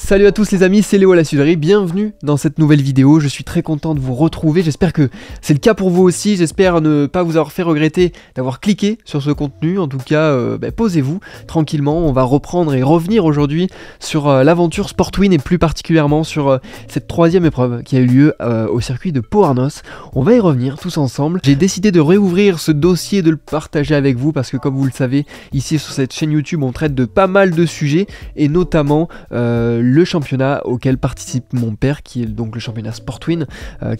Salut à tous les amis, c'est Léo à la Suderie, bienvenue dans cette nouvelle vidéo, je suis très content de vous retrouver, j'espère que c'est le cas pour vous aussi, j'espère ne pas vous avoir fait regretter d'avoir cliqué sur ce contenu, en tout cas posez-vous tranquillement, on va reprendre et revenir aujourd'hui sur l'aventure Sportwin et plus particulièrement sur cette troisième épreuve qui a eu lieu au circuit de Pau Arnos. On va y revenir tous ensemble, j'ai décidé de réouvrir ce dossier, de le partager avec vous parce que comme vous le savez, ici sur cette chaîne YouTube on traite de pas mal de sujets et notamment le championnat auquel participe mon père qui est donc le championnat Sportwin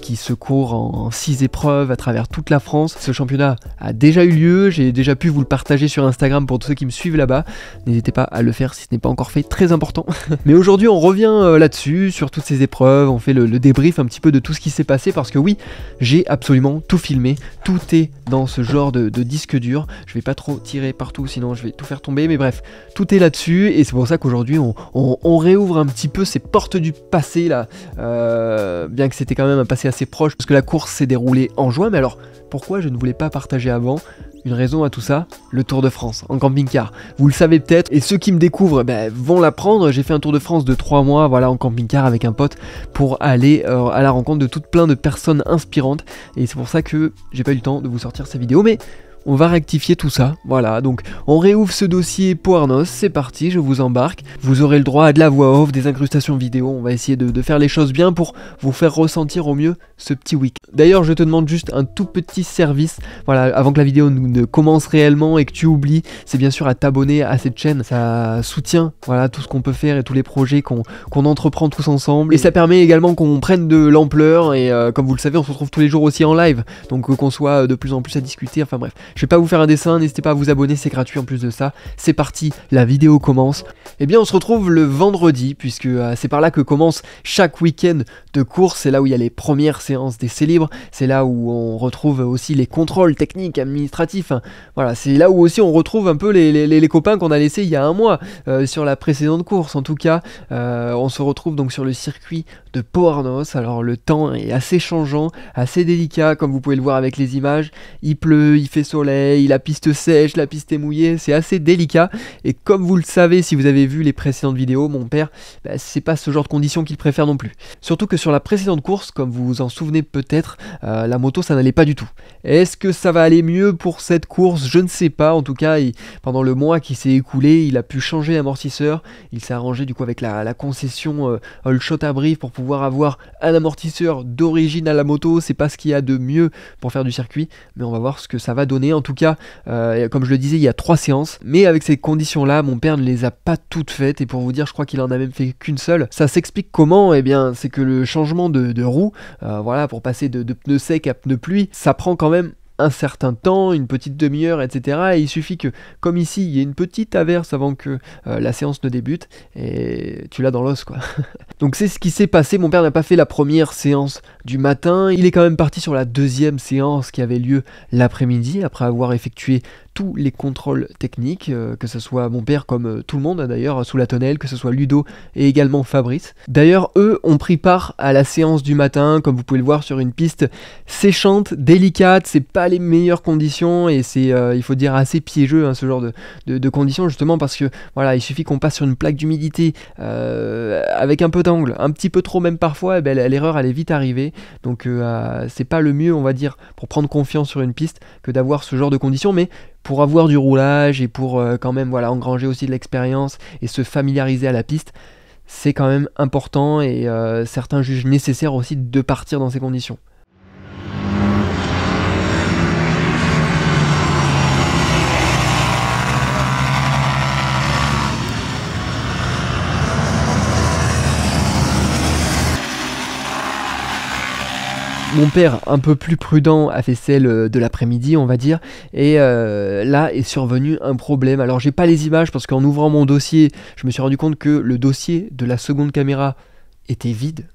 qui se court en 6 épreuves à travers toute la France. Ce championnat a déjà eu lieu, j'ai déjà pu vous le partager sur Instagram pour tous ceux qui me suivent là-bas, n'hésitez pas à le faire si ce n'est pas encore fait, très important. Mais aujourd'hui on revient là-dessus, sur toutes ces épreuves, on fait le débrief un petit peu de tout ce qui s'est passé parce que oui, j'ai absolument tout filmé, tout est dans ce genre de disque dur, je vais pas trop tirer partout sinon je vais tout faire tomber, mais bref, tout est là-dessus et c'est pour ça qu'aujourd'hui on réouvre un petit peu ces portes du passé là, bien que c'était quand même un passé assez proche parce que la course s'est déroulée en juin. Mais alors pourquoi je ne voulais pas partager avant? Une raison à tout ça, le Tour de France en camping-car. Vous le savez peut-être, et ceux qui me découvrent vont l'apprendre. J'ai fait un Tour de France de 3 mois voilà, en camping-car avec un pote pour aller à la rencontre de toutes plein de personnes inspirantes. Et c'est pour ça que j'ai pas eu le temps de vous sortir ces vidéos, mais on va rectifier tout ça, voilà, donc on réouvre ce dossier Pau Arnos, c'est parti, je vous embarque. Vous aurez le droit à de la voix off, des incrustations vidéo, on va essayer de faire les choses bien pour vous faire ressentir au mieux ce petit week. D'ailleurs, je te demande juste un tout petit service, voilà, avant que la vidéo ne commence réellement et que tu oublies, c'est bien sûr à t'abonner à cette chaîne, ça soutient voilà, tout ce qu'on peut faire et tous les projets qu'on entreprend tous ensemble. Et ça permet également qu'on prenne de l'ampleur et comme vous le savez, on se retrouve tous les jours aussi en live, donc qu'on soit de plus en plus à discuter, enfin bref. Je vais pas vous faire un dessin, n'hésitez pas à vous abonner, c'est gratuit en plus de ça. C'est parti, la vidéo commence. Eh bien on se retrouve le vendredi, puisque c'est par là que commence chaque week-end de course. C'est là où il y a les premières séances d'essais libres, c'est là où on retrouve aussi les contrôles techniques, administratifs. Hein. Voilà, c'est là où aussi on retrouve un peu les copains qu'on a laissés il y a un mois sur la précédente course. En tout cas, on se retrouve donc sur le circuit de Pau Arnos. Alors le temps est assez changeant, assez délicat, comme vous pouvez le voir avec les images. Il pleut, il fait soleil, la piste sèche, la piste est mouillée, c'est assez délicat. Et comme vous le savez, si vous avez vu les précédentes vidéos, mon père, c'est pas ce genre de conditions qu'il préfère non plus. Surtout que sur la précédente course, comme vous vous en souvenez peut-être, la moto ça n'allait pas du tout. Est-ce que ça va aller mieux pour cette course? Je ne sais pas. En tout cas, pendant le mois qui s'est écoulé, il a pu changer l'amortisseur. Il s'est arrangé du coup avec la concession All Shot à Brive pour pouvoir avoir un amortisseur d'origine à la moto. C'est pas ce qu'il y a de mieux pour faire du circuit, mais on va voir ce que ça va donner. En tout cas, comme je le disais, il y a 3 séances, mais avec ces conditions-là, mon père ne les a pas toutes faites, et pour vous dire, je crois qu'il en a même fait qu'une seule. Ça s'explique comment? Eh bien, c'est que le changement de roue, voilà, pour passer de pneus secs à pneus pluie, ça prend quand même un certain temps, une petite demi-heure, etc. Et il suffit que, comme ici, il y ait une petite averse avant que la séance ne débute, et tu l'as dans l'os, quoi. Donc c'est ce qui s'est passé, mon père n'a pas fait la première séance du matin, il est quand même parti sur la deuxième séance qui avait lieu l'après-midi, après avoir effectué tous les contrôles techniques, que ce soit mon père comme tout le monde d'ailleurs sous la tonnelle, que ce soit Ludo et également Fabrice. D'ailleurs eux ont pris part à la séance du matin, comme vous pouvez le voir sur une piste séchante, délicate, c'est pas les meilleures conditions et c'est il faut dire assez piégeux hein, ce genre de conditions, justement parce que voilà, il suffit qu'on passe sur une plaque d'humidité avec un peu d'angle, un petit peu trop même parfois, et l'erreur elle est vite arrivée. Donc c'est pas le mieux on va dire pour prendre confiance sur une piste que d'avoir ce genre de conditions, mais pour avoir du roulage et pour quand même voilà, engranger aussi de l'expérience et se familiariser à la piste, c'est quand même important et certains jugent nécessaire aussi de partir dans ces conditions. Mon père, un peu plus prudent, a fait celle de l'après-midi, on va dire, et là est survenu un problème. Alors j'ai pas les images parce qu'en ouvrant mon dossier, je me suis rendu compte que le dossier de la seconde caméra était vide,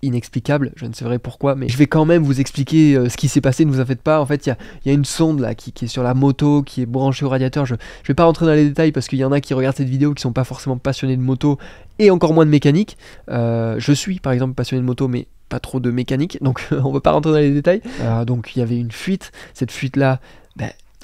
inexplicable, je ne sais pourquoi, mais je vais quand même vous expliquer ce qui s'est passé, ne vous en faites pas. En fait, il y a une sonde là qui est sur la moto, qui est branchée au radiateur. Je vais pas rentrer dans les détails parce qu'il y en a qui regardent cette vidéo qui sont pas forcément passionnés de moto et encore moins de mécanique. Je suis par exemple passionné de moto, mais pas trop de mécanique, donc on va pas rentrer dans les détails. Donc il y avait une fuite, cette fuite là,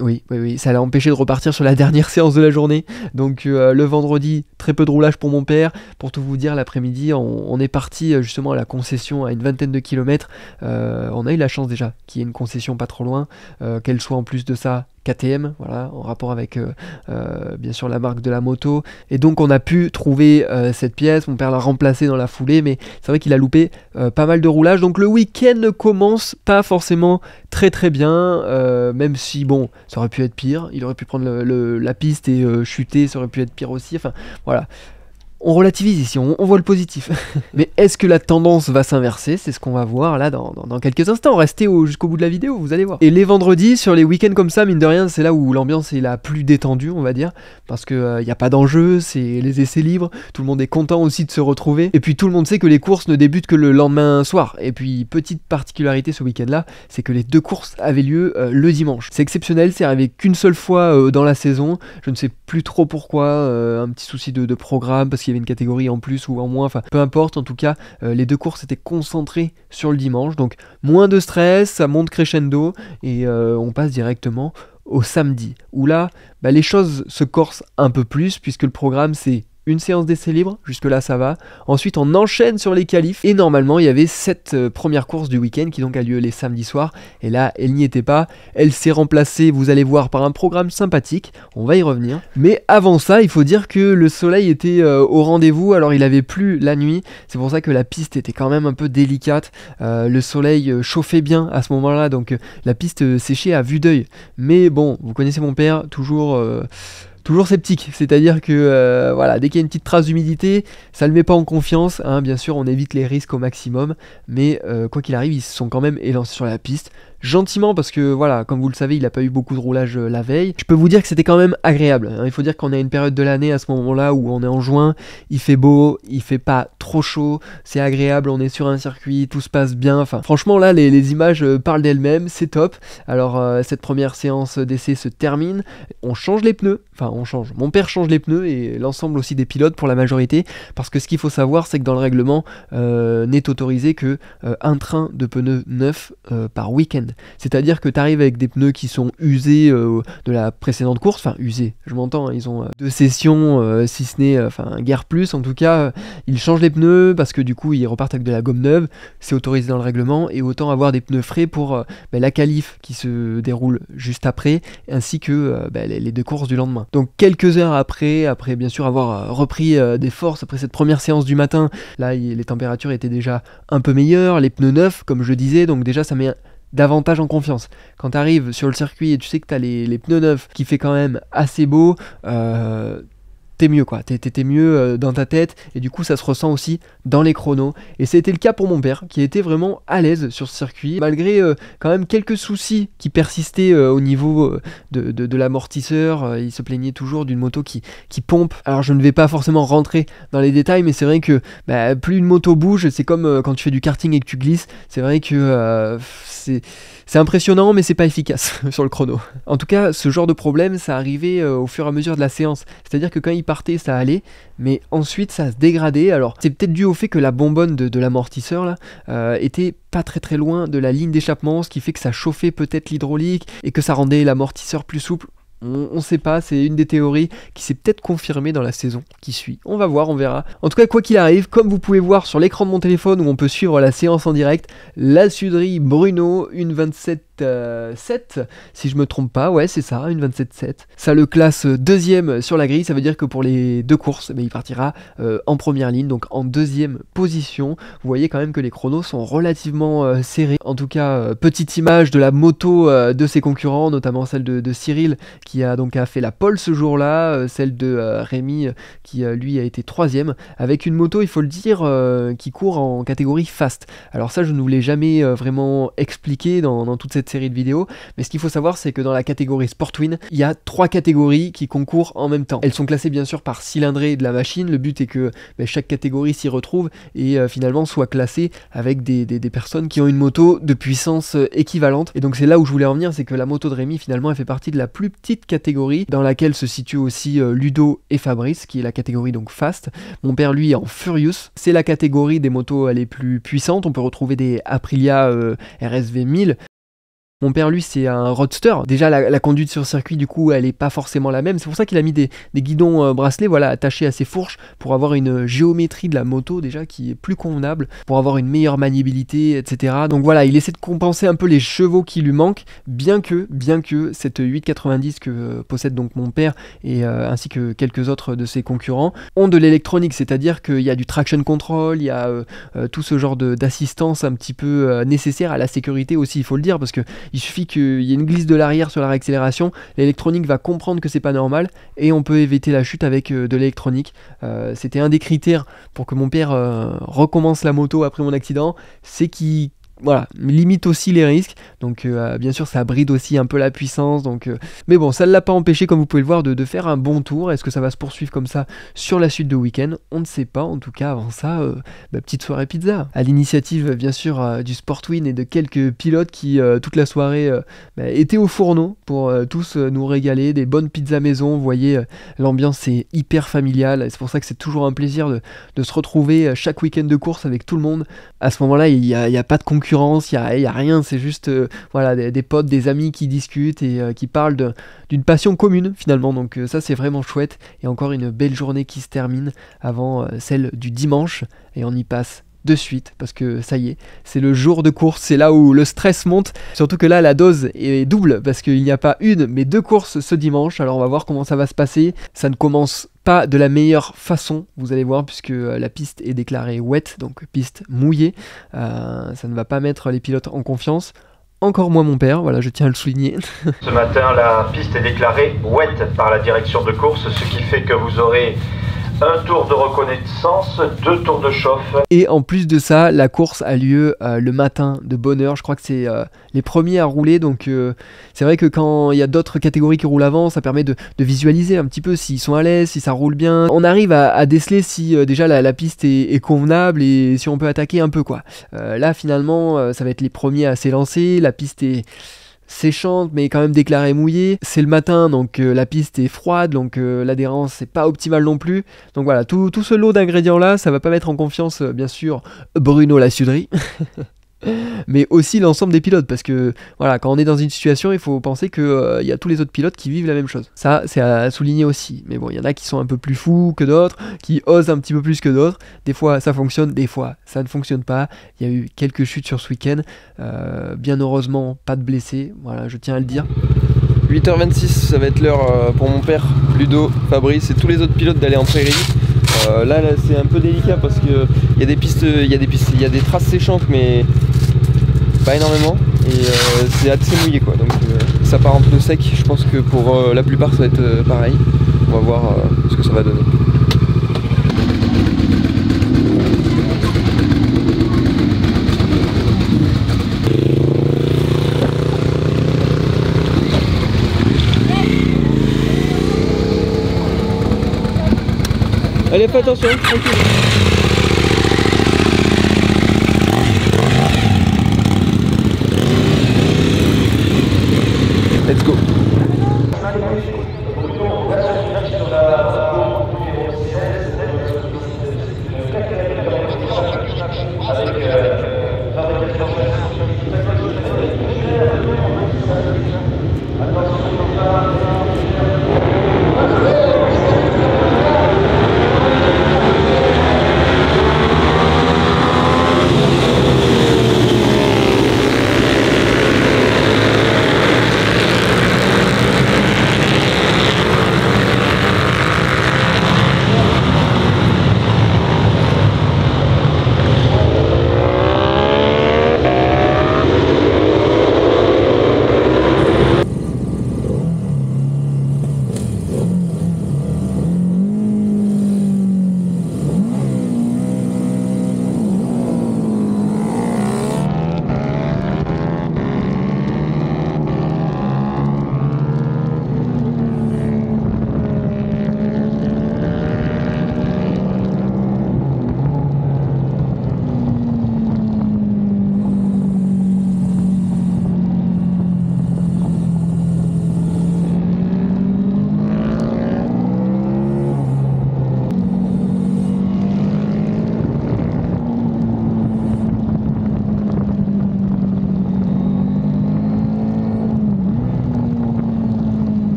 Oui, oui, oui, ça l'a empêché de repartir sur la dernière séance de la journée. Donc le vendredi, très peu de roulage pour mon père. Pour tout vous dire, l'après-midi, on est parti justement à la concession à une vingtaine de kilomètres. On a eu la chance déjà qu'il y ait une concession pas trop loin, qu'elle soit en plus de ça KTM, voilà, en rapport avec bien sûr la marque de la moto. Et donc on a pu trouver cette pièce, mon père l'a remplacée dans la foulée, mais c'est vrai qu'il a loupé pas mal de roulage. Donc le week-end ne commence pas forcément très très bien, même si bon, ça aurait pu être pire, il aurait pu prendre la piste et chuter, ça aurait pu être pire aussi, enfin voilà. On relativise ici, on voit le positif. Mais est-ce que la tendance va s'inverser? C'est ce qu'on va voir là dans quelques instants. Restez jusqu'au bout de la vidéo, vous allez voir. Et les vendredis, sur les week-ends comme ça, mine de rien, c'est là où l'ambiance est la plus détendue, on va dire. Parce que y a pas d'enjeu, c'est les essais libres. Tout le monde est content aussi de se retrouver. Et puis tout le monde sait que les courses ne débutent que le lendemain soir. Et puis petite particularité ce week-end-là, c'est que les 2 courses avaient lieu le dimanche. C'est exceptionnel, c'est arrivé qu'une seule fois dans la saison. Je ne sais plus trop pourquoi, un petit souci de programme, parce qu'il y avait une catégorie en plus ou en moins, enfin peu importe, en tout cas les 2 courses étaient concentrées sur le dimanche, donc moins de stress, ça monte crescendo et on passe directement au samedi, où là les choses se corsent un peu plus, puisque le programme c'est une séance d'essai libre, jusque là ça va. Ensuite on enchaîne sur les qualifs, et normalement il y avait cette première course du week-end qui donc a lieu les samedis soirs, et là elle n'y était pas, elle s'est remplacée, vous allez voir, par un programme sympathique, on va y revenir. Mais avant ça, il faut dire que le soleil était au rendez-vous, alors il avait plu la nuit, c'est pour ça que la piste était quand même un peu délicate, le soleil chauffait bien à ce moment-là, donc la piste séchait à vue d'œil. Mais bon, vous connaissez mon père, toujours sceptique, c'est-à-dire que voilà, dès qu'il y a une petite trace d'humidité, ça le met pas en confiance, hein. Bien sûr on évite les risques au maximum, mais quoi qu'il arrive, ils se sont quand même élancés sur la piste, gentiment, parce que voilà, comme vous le savez, il n'a pas eu beaucoup de roulage la veille. Je peux vous dire que c'était quand même agréable, hein. Il faut dire qu'on est à une période de l'année à ce moment-là où on est en juin, il fait beau, il fait pas trop chaud, c'est agréable, on est sur un circuit, tout se passe bien, enfin franchement là les images parlent d'elles-mêmes, c'est top. Alors cette première séance d'essai se termine, on change les pneus, enfin on change, mon père change les pneus et l'ensemble aussi des pilotes pour la majorité, parce que ce qu'il faut savoir c'est que dans le règlement n'est autorisé que un train de pneus neufs par week-end. C'est-à-dire que tu arrives avec des pneus qui sont usés de la précédente course, enfin usés, je m'entends, hein, ils ont 2 sessions, si ce n'est, enfin guère plus, en tout cas, ils changent les pneus parce que du coup ils repartent avec de la gomme neuve, c'est autorisé dans le règlement, et autant avoir des pneus frais pour la qualif qui se déroule juste après, ainsi que les 2 courses du lendemain. Donc quelques heures après bien sûr avoir repris des forces après cette première séance du matin, là les températures étaient déjà un peu meilleures, les pneus neufs comme je disais, donc déjà ça met davantage en confiance. Quand tu arrives sur le circuit et tu sais que tu as les pneus neufs qui fait quand même assez beau, t'es mieux quoi, t'es mieux dans ta tête, et du coup ça se ressent aussi dans les chronos, et c'était le cas pour mon père qui était vraiment à l'aise sur ce circuit, malgré quand même quelques soucis qui persistaient au niveau de l'amortisseur. Il se plaignait toujours d'une moto qui pompe. Alors je ne vais pas forcément rentrer dans les détails, mais c'est vrai que plus une moto bouge, c'est comme quand tu fais du karting et que tu glisses, c'est vrai que c'est impressionnant, mais c'est pas efficace sur le chrono. En tout cas, ce genre de problème, ça arrivait au fur et à mesure de la séance. C'est-à-dire que quand il partait, ça allait, mais ensuite, ça se dégradait. Alors, c'est peut-être dû au fait que la bonbonne de l'amortisseur, là, était pas très loin de la ligne d'échappement, ce qui fait que ça chauffait peut-être l'hydraulique et que ça rendait l'amortisseur plus souple. On sait pas, c'est une des théories qui s'est peut-être confirmée dans la saison qui suit. On va voir, on verra. En tout cas, quoi qu'il arrive, comme vous pouvez voir sur l'écran de mon téléphone où on peut suivre la séance en direct, la Suderie Bruno, une 27.7, si je me trompe pas, ouais c'est ça, une 27.7. Ça le classe deuxième sur la grille, ça veut dire que pour les 2 courses, il partira en première ligne, donc en 2e position. Vous voyez quand même que les chronos sont relativement serrés. En tout cas, petite image de la moto de ses concurrents, notamment celle de Cyril, qui a donc fait la pole ce jour-là, celle de Rémi qui lui a été 3e, avec une moto, il faut le dire, qui court en catégorie fast. Alors ça je ne vous l'ai jamais vraiment expliqué dans toute cette série de vidéos, mais ce qu'il faut savoir c'est que dans la catégorie Sportwin, il y a 3 catégories qui concourent en même temps. Elles sont classées bien sûr par cylindrée de la machine, le but est que chaque catégorie s'y retrouve et finalement soit classée avec des personnes qui ont une moto de puissance équivalente. Et donc c'est là où je voulais en venir, c'est que la moto de Rémi finalement elle fait partie de la plus petite catégorie dans laquelle se situent aussi Ludo et Fabrice, qui est la catégorie donc fast. Mon père lui est en Furious, c'est la catégorie des motos les plus puissantes, on peut retrouver des Aprilia RSV 1000, Mon père, lui, c'est un roadster. Déjà, la conduite sur circuit, du coup, elle est pas forcément la même. C'est pour ça qu'il a mis des guidons bracelets, voilà, attachés à ses fourches pour avoir une géométrie de la moto déjà qui est plus convenable, pour avoir une meilleure maniabilité, etc. Donc voilà, il essaie de compenser un peu les chevaux qui lui manquent, bien que cette 890 que possède donc mon père et ainsi que quelques autres de ses concurrents ont de l'électronique, c'est-à-dire qu'il y a du traction control, il y a tout ce genre d'assistance un petit peu nécessaire à la sécurité aussi, il faut le dire, parce que il suffit qu'il y ait une glisse de l'arrière sur la réaccélération, l'électronique va comprendre que c'est pas normal et on peut éviter la chute avec de l'électronique. C'était un des critères pour que mon père recommence la moto après mon accident, c'est qu'il limite aussi les risques. Donc bien sûr ça bride aussi un peu la puissance. Mais bon, ça ne l'a pas empêché, comme vous pouvez le voir, de faire un bon tour. Est-ce que ça va se poursuivre comme ça sur la suite de week-end? On ne sait pas. En tout cas, avant ça, petite soirée pizza. À l'initiative bien sûr du Sportwin et de quelques pilotes qui toute la soirée étaient au fourneau pour tous nous régaler. Des bonnes pizzas maison. Vous voyez, l'ambiance est hyper familiale. C'est pour ça que c'est toujours un plaisir de se retrouver chaque week-end de course avec tout le monde. À ce moment-là, il n'y a pas de concurrence, il y a rien, c'est juste des potes, des amis qui discutent et qui parlent d'une passion commune finalement. Donc ça c'est vraiment chouette, et encore une belle journée qui se termine avant celle du dimanche, et on y passe de suite parce que ça y est, c'est le jour de course, c'est là où le stress monte, surtout que là la dose est double parce qu'il n'y a pas une mais deux courses ce dimanche. Alors on va voir comment ça va se passer. Ça ne commence pas de la meilleure façon, vous allez voir, puisque la piste est déclarée wet, donc piste mouillée. Ça ne va pas mettre les pilotes en confiance, encore moins mon père, voilà, je tiens à le souligner. Ce matin, la piste est déclarée wet par la direction de course, ce qui fait que vous aurez un tour de reconnaissance, 2 tours de chauffe. Et en plus de ça, la course a lieu le matin de bonne heure. Je crois que c'est les premiers à rouler. Donc c'est vrai que quand il y a d'autres catégories qui roulent avant, ça permet de visualiser un petit peu s'ils sont à l'aise, si ça roule bien. On arrive à déceler si déjà la piste est convenable et si on peut attaquer un peu, quoi. Là finalement, ça va être les premiers à s'élancer. La piste est séchante mais quand même déclarée mouillée. C'est le matin, donc la piste est froide, donc l'adhérence c'est pas optimale non plus. Donc voilà, tout ce lot d'ingrédients là, ça va pas mettre en confiance bien sûr Bruno Lassuderie. Mais aussi l'ensemble des pilotes, parce que voilà, quand on est dans une situation, il faut penser que y a tous les autres pilotes qui vivent la même chose. Ça, c'est à souligner aussi. Mais bon, il y en a qui sont un peu plus fous que d'autres, qui osent un petit peu plus que d'autres. Des fois, ça fonctionne, des fois, ça ne fonctionne pas. Il y a eu quelques chutes sur ce week-end. Bien heureusement, pas de blessés. Voilà, je tiens à le dire. 8h26, ça va être l'heure pour mon père, Ludo, Fabrice et tous les autres pilotes d'aller en prairie. Là c'est un peu délicat parce que il y a des traces séchantes, mais pas énormément, et c'est assez mouillé, quoi. Donc ça part en pneu sec. Je pense que pour la plupart ça va être pareil. On va voir ce que ça va donner. Allez, fais attention, tranquille. Let's go.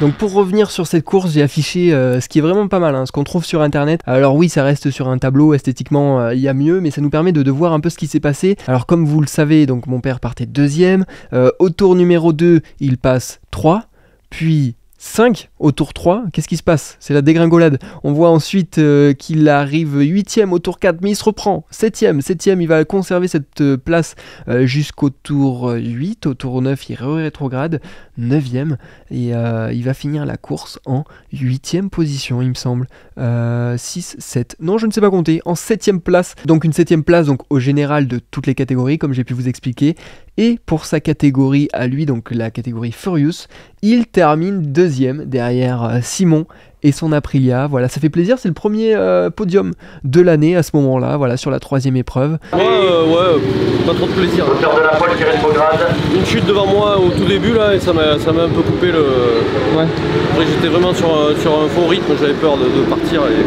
Donc pour revenir sur cette course, j'ai affiché ce qui est vraiment pas mal, hein, ce qu'on trouve sur internet. Alors oui, ça reste sur un tableau, esthétiquement il y a mieux, mais ça nous permet de voir un peu ce qui s'est passé. Alors comme vous le savez, donc mon père partait deuxième, au tour numéro 2, il passe 3, puis 5 au tour 3, qu'est-ce qui se passe? C'est la dégringolade. On voit ensuite qu'il arrive 8ème au tour 4, mais il se reprend. 7ème, il va conserver cette place jusqu'au tour 8. Au tour 9, il rétrograde. 9ème, et il va finir la course en 8ème position, il me semble. 6, 7, non je ne sais pas compter, en 7ème place. Donc une 7ème place donc, au général de toutes les catégories, comme j'ai pu vous expliquer. Et pour sa catégorie à lui, donc la catégorie Furious, il termine 2ème derrière Simon et son Aprilia. Voilà, ça fait plaisir, c'est le premier podium de l'année à ce moment-là, voilà, sur la 3ème épreuve. Ouais, pas trop de plaisir. Hauteur de la poêle qui rétrograde. Une chute devant moi au tout début là et ça m'a un peu coupé le... Ouais. Après j'étais vraiment sur un faux rythme, j'avais peur de partir et...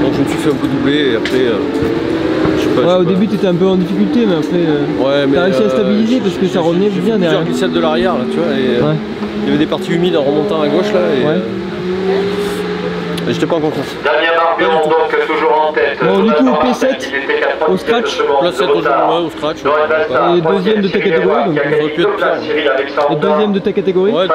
Donc je me suis fait un peu doubler et après... Au début tu étais un peu en difficulté, mais après t'as réussi à stabiliser parce que ça revenait bien derrière. J'ai glissade de l'arrière là, tu vois, et il y avait des parties humides en remontant à gauche là et j'étais pas en confiance. Damien Barbion donc toujours en tête. Bon, du coup P7 au scratch. Place 7 au scratch. Et deuxième de ta catégorie, donc ça aurait pu être pire. Et deuxième de ta catégorie. Ouais,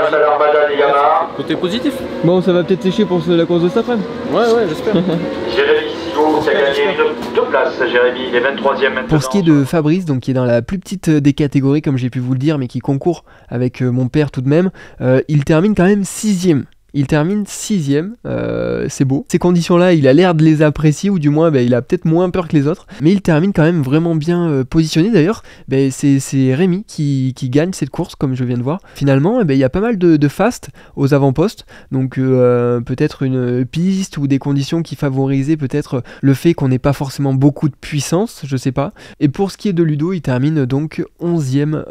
côté positif. Bon, ça va peut-être sécher pour la course de cet après-midi. Ouais, j'espère. Jérémy Sigaud qui a gagné deux places. Jérémy, il est 23ème maintenant. Pour ce qui est de Fabrice, donc qui est dans la plus petite des catégories, comme j'ai pu vous le dire, mais qui concourt avec mon père tout de même, il termine quand même 6ème. Il termine 6ème, c'est beau. Ces conditions-là, il a l'air de les apprécier, ou du moins il a peut-être moins peur que les autres. Mais il termine quand même vraiment bien positionné. D'ailleurs, c'est Rémi qui gagne cette course, comme je viens de voir. Finalement, il y a pas mal de fast aux avant-postes. Donc peut-être une piste ou des conditions qui favorisaient peut-être le fait qu'on n'ait pas forcément beaucoup de puissance, je sais pas. Et pour ce qui est de Ludo, il termine donc 11ème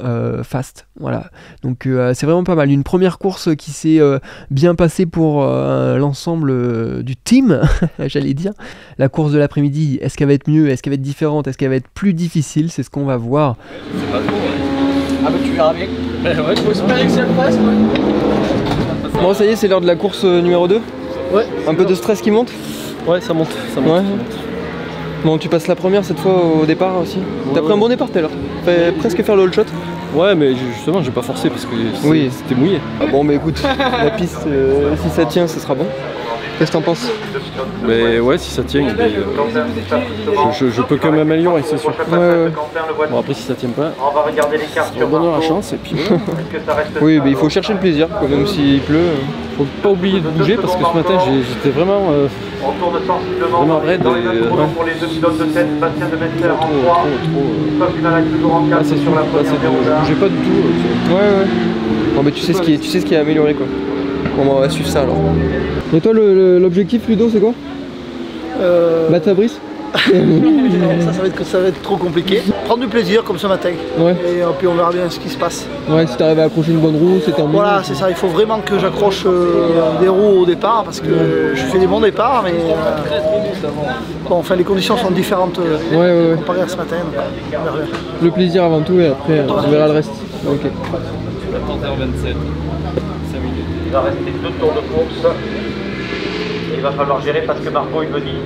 fast. Voilà. Donc c'est vraiment pas mal. Une première course qui s'est bien passée pour l'ensemble du team, j'allais dire. La course de l'après-midi, est-ce qu'elle va être mieux, est-ce qu'elle va être différente, est-ce qu'elle va être plus difficile? C'est ce qu'on va voir. C'est pas trop, Ah bah tu verras bien. Ouais, il faut espérer que ça le fasse, Bon, ça y est, c'est l'heure de la course numéro 2. Ouais. Un peu de stress qui monte? Ouais, ça monte. Ouais. Bon, tu passes la première cette fois au départ aussi. T'as pris un bon départ tout à l'heure. Fait presque faire le all shot. Ouais, mais justement, j'ai pas forcé parce que c'était mouillé. Ah bon, mais écoute, la piste, si ça tient, ce sera bon. Qu'est-ce que t'en penses? Mais ouais, si ça tient, je peux quand même m'améliorer, c'est sûr. Ouais. Bon, après, si ça tient pas, on va regarder les cartes on va donner la chance et puis. Oui, mais il faut chercher le plaisir, quand même s'il pleut. Faut pas oublier de bouger parce que ce matin, j'étais vraiment raide. Pour les deux pilotes de tête, Bastien de Messer en 3. Ah, c'est sûr, je bougeais pas du tout. Ouais. Bon, mais tu sais ce qui est amélioré, quoi. Bon, on va suivre ça alors. Et toi, l'objectif, Ludo, c'est quoi? Battre Fabrice? ça va être trop compliqué. Prendre du plaisir comme ce matin. Ouais. Et puis on verra bien ce qui se passe. Ouais, si t'arrives à accrocher une bonne roue, c'est tant mieux. Voilà, c'est ça. Il faut vraiment que j'accroche des roues au départ parce que je fais des bons départs, mais bon, enfin les conditions sont différentes comparées à ce matin. Donc, on verra bien. Le plaisir avant tout et après on verra le reste. Ok. 14h27. Il va rester 2 tours de course. Et il va falloir gérer parce que Marco il me dit.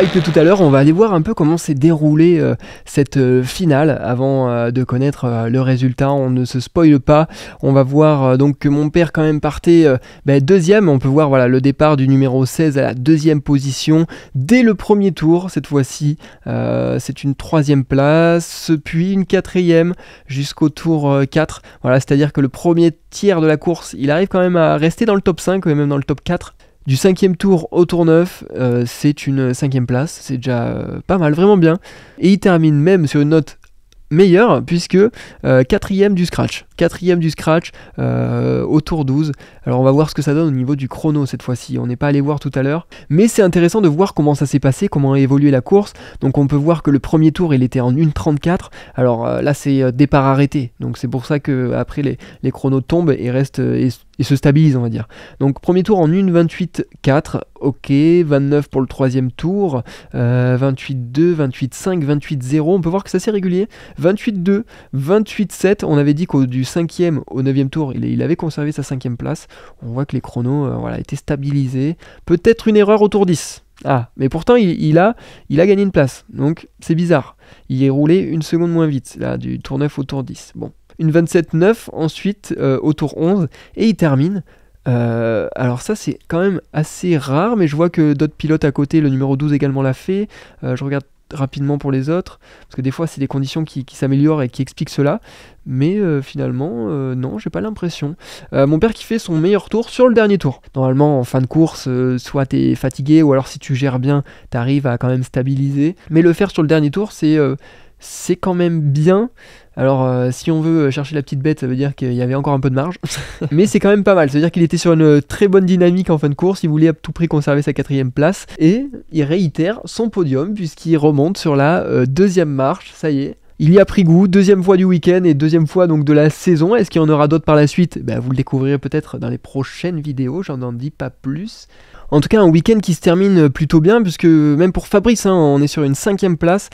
pareil que tout à l'heure, on va aller voir un peu comment s'est déroulée cette finale avant de connaître le résultat. On ne se spoile pas. On va voir donc que mon père quand même partait deuxième. On peut voir voilà, le départ du numéro 16 à la deuxième position dès le premier tour. Cette fois-ci, c'est une troisième place, puis une quatrième jusqu'au tour 4. Voilà, c'est-à-dire que le premier tiers de la course, il arrive quand même à rester dans le top 5 et même dans le top 4. Du 5e tour au tour 9, c'est une 5e place, c'est déjà pas mal, vraiment bien. Et il termine même sur une note meilleure, puisque 4e du scratch. 4e du scratch au tour 12. Alors on va voir ce que ça donne au niveau du chrono cette fois-ci. On n'est pas allé voir tout à l'heure. Mais c'est intéressant de voir comment ça s'est passé, comment a évolué la course. Donc on peut voir que le premier tour il était en 1,34. Alors là c'est départ arrêté. Donc c'est pour ça que après les chronos tombent et restent et se stabilisent on va dire. Donc premier tour en 1,28,4. Ok, 29 pour le troisième tour. 28,2, 28,5, 28,0. On peut voir que c'est assez régulier. 28,2, 28,7. On avait dit qu'au du 5e au 9e tour, il avait conservé sa 5e place. On voit que les chronos étaient stabilisés. Peut-être une erreur au tour 10. Ah, mais pourtant il a gagné une place. Donc c'est bizarre. Il est roulé une seconde moins vite, là, du tour 9 au tour 10. Bon. Une 27,9 ensuite au tour 11. Et il termine. Alors ça c'est quand même assez rare, mais je vois que d'autres pilotes à côté, le numéro 12 également l'a fait. Je regarde rapidement pour les autres, parce que des fois c'est des conditions qui s'améliorent et qui expliquent cela, mais finalement non, j'ai pas l'impression. Mon père qui fait son meilleur tour sur le dernier tour. Normalement en fin de course, soit t'es fatigué, ou alors si tu gères bien, t'arrives à quand même stabiliser, mais le faire sur le dernier tour c'est quand même bien. Alors si on veut chercher la petite bête, ça veut dire qu'il y avait encore un peu de marge. Mais c'est quand même pas mal, ça veut dire qu'il était sur une très bonne dynamique en fin de course. Il voulait à tout prix conserver sa 4e place. Et il réitère son podium puisqu'il remonte sur la deuxième marche, ça y est. Il y a pris goût, deuxième fois du week-end et deuxième fois donc de la saison. Est-ce qu'il y en aura d'autres par la suite? Vous le découvrirez peut-être dans les prochaines vidéos, j'en en dis pas plus. En tout cas un week-end qui se termine plutôt bien, puisque même pour Fabrice, on est sur une 5e place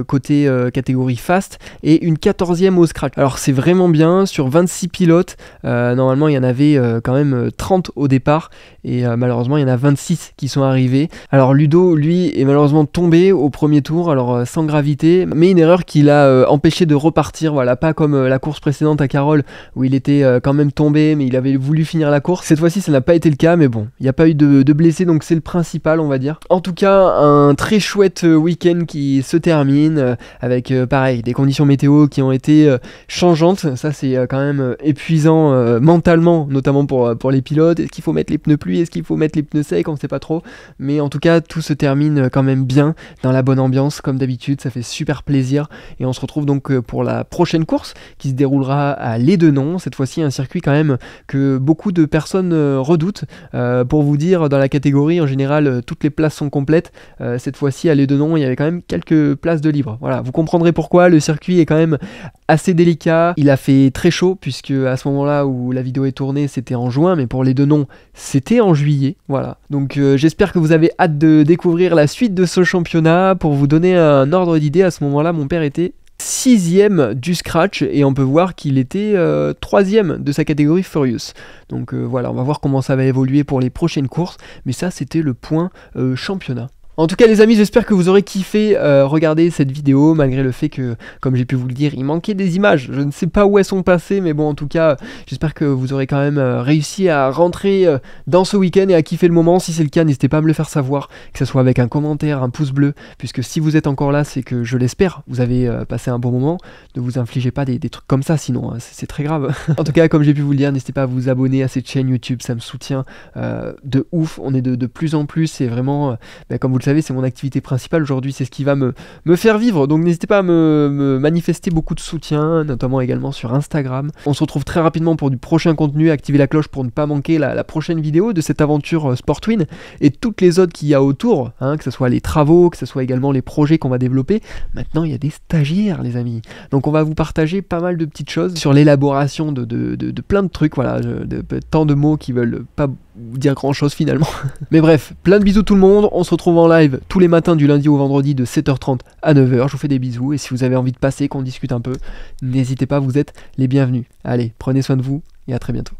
côté catégorie fast et une 14e au scratch. Alors c'est vraiment bien, sur 26 pilotes, normalement il y en avait quand même 30 au départ, et malheureusement il y en a 26 qui sont arrivés. Alors Ludo, lui, est malheureusement tombé au premier tour, alors sans gravité, mais une erreur qui l'a empêché de repartir, voilà, pas comme la course précédente à Carole, où il était quand même tombé, mais il avait voulu finir la course. Cette fois-ci ça n'a pas été le cas, mais bon, il n'y a pas eu de blessés, donc c'est le principal on va dire. En tout cas un très chouette week-end qui se termine avec pareil des conditions météo qui ont été changeantes. Ça c'est quand même épuisant mentalement, notamment pour les pilotes. Est-ce qu'il faut mettre les pneus pluie, est-ce qu'il faut mettre les pneus secs, on sait pas trop, mais en tout cas tout se termine quand même bien dans la bonne ambiance comme d'habitude. Ça fait super plaisir et on se retrouve donc pour la prochaine course qui se déroulera à Lédenon. Cette fois-ci un circuit quand même que beaucoup de personnes redoutent. Pour vous dire, dans la catégorie, en général, toutes les places sont complètes. Cette fois-ci, à Lédenon, il y avait quand même quelques places de libre. Voilà, vous comprendrez pourquoi. Le circuit est quand même assez délicat. Il a fait très chaud, puisque à ce moment-là où la vidéo est tournée, c'était en juin, mais pour Lédenon, c'était en juillet. Voilà. Donc j'espère que vous avez hâte de découvrir la suite de ce championnat. Pour vous donner un ordre d'idée, à ce moment-là, mon père était 6e du scratch et on peut voir qu'il était 3e de sa catégorie Furious. Donc voilà, on va voir comment ça va évoluer pour les prochaines courses, mais ça c'était le point championnat. En tout cas les amis, j'espère que vous aurez kiffé regarder cette vidéo, malgré le fait que, comme j'ai pu vous le dire, il manquait des images. Je ne sais pas où elles sont passées, mais bon en tout cas, j'espère que vous aurez quand même réussi à rentrer dans ce week-end et à kiffer le moment. Si c'est le cas, n'hésitez pas à me le faire savoir, que ce soit avec un commentaire, un pouce bleu, puisque si vous êtes encore là, c'est que je l'espère, vous avez passé un bon moment. Ne vous infligez pas des trucs comme ça, sinon c'est très grave. En tout cas, comme j'ai pu vous le dire, n'hésitez pas à vous abonner à cette chaîne YouTube, ça me soutient de ouf. On est de plus en plus, et vraiment, comme vous le savez, c'est mon activité principale aujourd'hui, c'est ce qui va me faire vivre, donc n'hésitez pas à me manifester beaucoup de soutien, notamment également sur Instagram. On se retrouve très rapidement pour du prochain contenu. Activez la cloche pour ne pas manquer la prochaine vidéo de cette aventure Sportwin et toutes les autres qu'il y a autour, que ce soit les travaux, que ce soit également les projets qu'on va développer. Maintenant il y a des stagiaires les amis, donc on va vous partager pas mal de petites choses sur l'élaboration de plein de trucs, voilà, tant de mots qui veulent pas dire grand chose finalement. Mais bref, plein de bisous tout le monde, on se retrouve en live tous les matins du lundi au vendredi de 7h30 à 9h, je vous fais des bisous et si vous avez envie de passer, qu'on discute un peu, n'hésitez pas, vous êtes les bienvenus. Allez, prenez soin de vous et à très bientôt.